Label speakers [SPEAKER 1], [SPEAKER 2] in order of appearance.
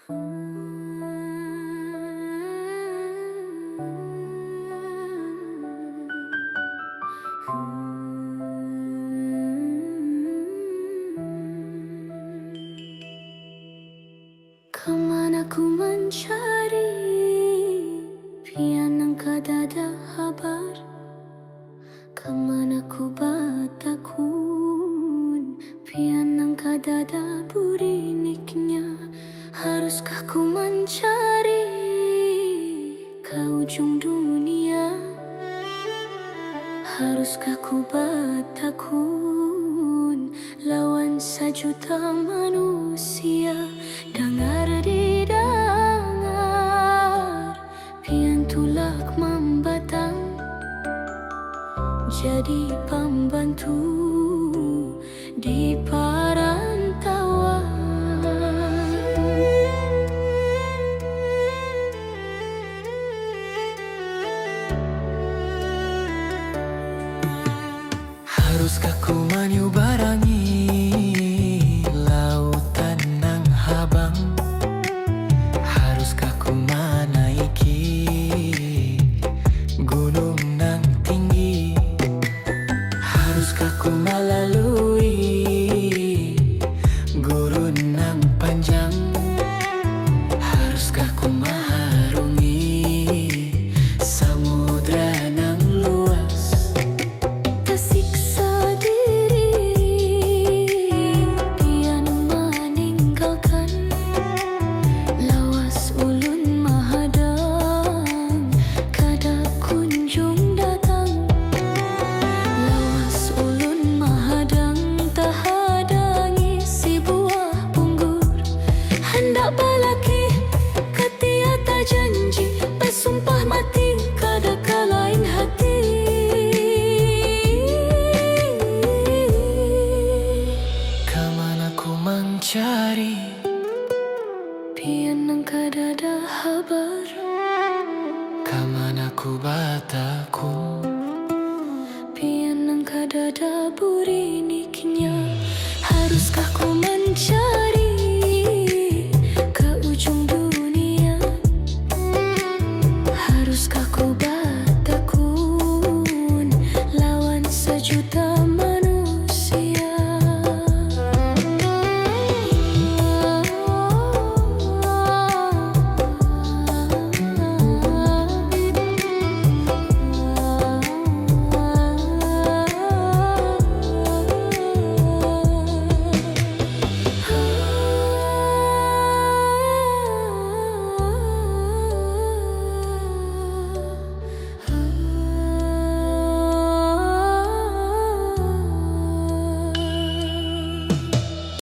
[SPEAKER 1] Kemana ku mencari pian ang kadada habar, kemana ku batakun pian ang kadada buriniknya. Haruskah ku mencari ke ujung dunia? Haruskah ku batakun lawan sejuta manusia? Dengar didengar pian tulak membatang, jadi pembantu di perantauan.
[SPEAKER 2] Haruskah ku menyubarangi lautan nang habang? Haruskah ku menaiki gunung nang tinggi? Haruskah ku melalui gurun nang panjang? Haruskah ku mengharungi samudra nang luas?
[SPEAKER 1] Tersiksa diri pian meninggalkan, lawas ulun mahadang kada kunjung datang. Lawas ulun mahadang tahadangi si buah punggur. Hendak balaki ketiata janji, bersumpah mati kada kalain hati.
[SPEAKER 2] Kemana ku mencari
[SPEAKER 1] Pian ang kadada habar,
[SPEAKER 2] kemana ku batakun?
[SPEAKER 1] pian ang kadada buriniknya. Haruskah ku mencari